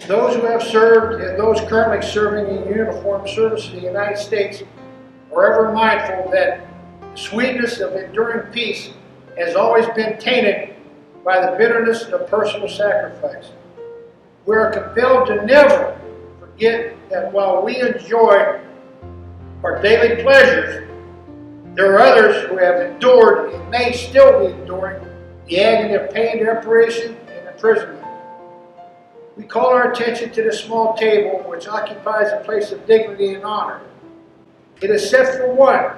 Those who have served and those currently serving in uniformed service in the United States are ever mindful that the sweetness of enduring peace has always been tainted by the bitterness of personal sacrifice. We are compelled to never forget that while we enjoy our daily pleasures, there are others who have endured and may still be enduring the agony of pain, deprivation, and imprisonment. We call our attention to the small table which occupies a place of dignity and honor. It is set for one,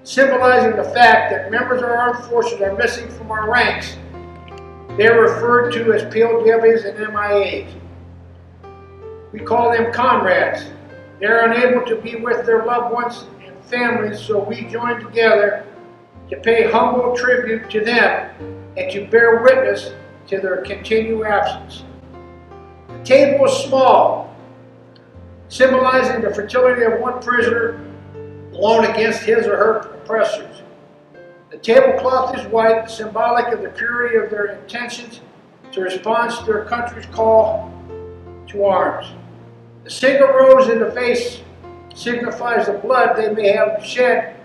symbolizing the fact that members of our armed forces are missing from our ranks. They are referred to as POWs and MIAs. We call them comrades. They are unable to be with their loved ones and families, so we join together to pay humble tribute to them and to bear witness to their continued absence. The table is small, symbolizing the fertility of one prisoner alone against his or her oppressors. The tablecloth is white, symbolic of the purity of their intentions to respond to their country's call to arms. The single rose in the vase signifies the blood they may have shed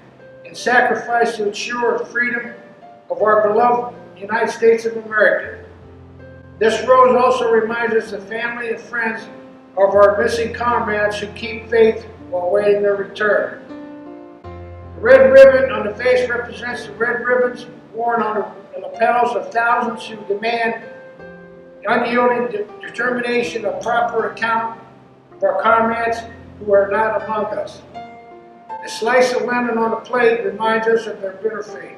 and sacrificed to ensure the freedom of our beloved United States of America. This rose also reminds us of family and friends of our missing comrades who keep faith while waiting their return. The red ribbon on the vase represents the red ribbons worn on the lapels of thousands who demand unyielding determination of proper account of our comrades who are not among us. The slice of lemon on the plate reminds us of their bitter fate.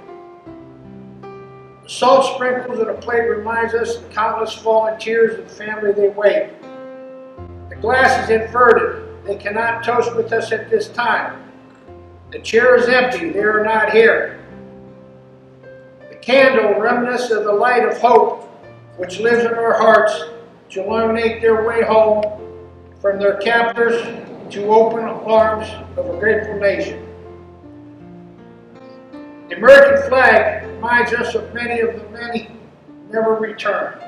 The salt sprinkles on the plate reminds us of the countless fallen tears of the family they wait. The glass is inverted. They cannot toast with us at this time. The chair is empty. They are not here. The candle reminisces of the light of hope which lives in our hearts to illuminate their way home from their captors to open arms of a grateful nation. The American flag reminds us of many never returned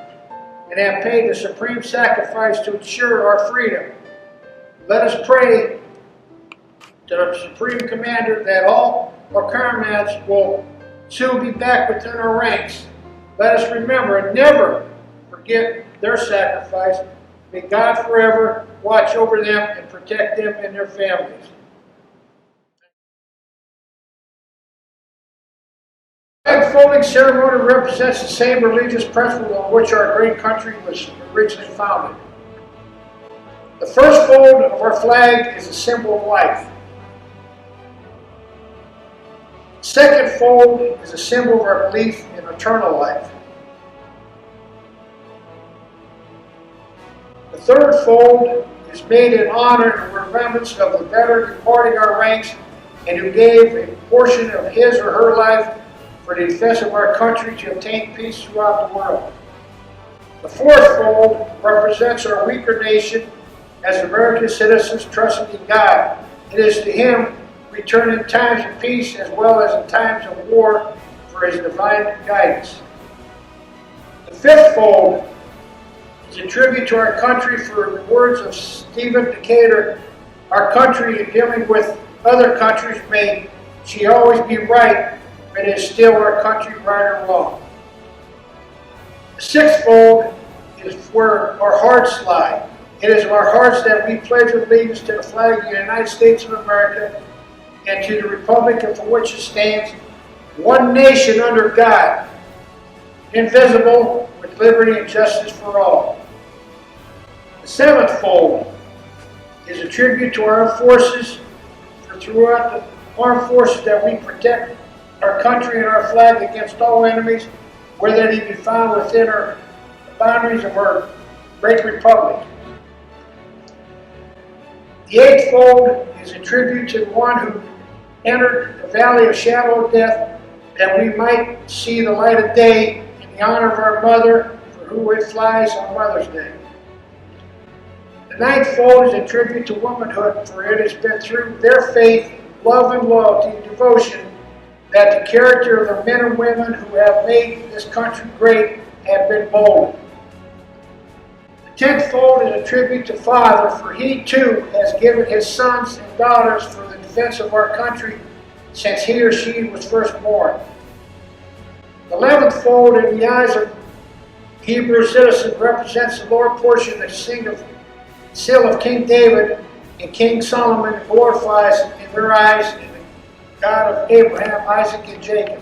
and have paid the supreme sacrifice to ensure our freedom. Let us pray to the Supreme Commander that all our comrades will soon be back within our ranks. Let us remember and never forget their sacrifice. May God forever watch over them and protect them and their families. The flag folding ceremony represents the same religious principle on which our great country was originally founded. The first fold of our flag is a symbol of life. The second fold is a symbol of our belief in eternal life. The third fold is made in honor and remembrance of the veteran departing our ranks and who gave a portion of his or her life for the defense of our country to obtain peace throughout the world. The fourth fold represents our weaker nation as American citizens trusting in God. It is to Him we turn in times of peace as well as in times of war for His divine guidance. The fifth fold is a tribute to our country for the words of Stephen Decatur, our country in dealing with other countries may she always be right, but it is still our country right or wrong. The sixth fold is where our hearts lie. It is in our hearts that we pledge allegiance to the flag of the United States of America and to the republic for which it stands, one nation under God, indivisible, with liberty and justice for all. The seventh fold is a tribute to our armed forces for throughout the armed forces that we protect our country and our flag against all enemies, whether they be found within the boundaries of our great republic. The eighth fold is a tribute to the one who entered the valley of shadow of death, that we might see the light of day in the honor of our mother, for who it flies on Mother's Day. The ninth fold is a tribute to womanhood, for it has been through their faith, love, and loyalty and devotion that the character of the men and women who have made this country great have been molded. The Tenfold is a tribute to Father, for He too has given His sons and daughters for the defense of our country since he or she was first born. The 11th fold in the eyes of Hebrew citizens represents the lower portion of the seal of King David and King Solomon, and glorifies in their eyes in the God of Abraham, Isaac, and Jacob.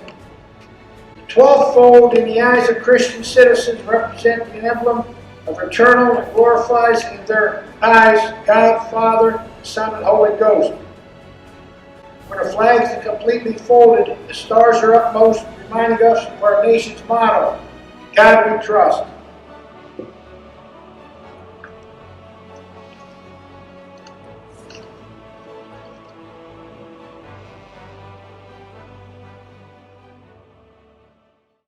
The 12th fold in the eyes of Christian citizens represent the emblem of eternal and glorifies in their eyes God, Father, Son, and Holy Ghost. When the flags are completely folded, the stars are upmost, reminding us of our nation's motto, God we trust.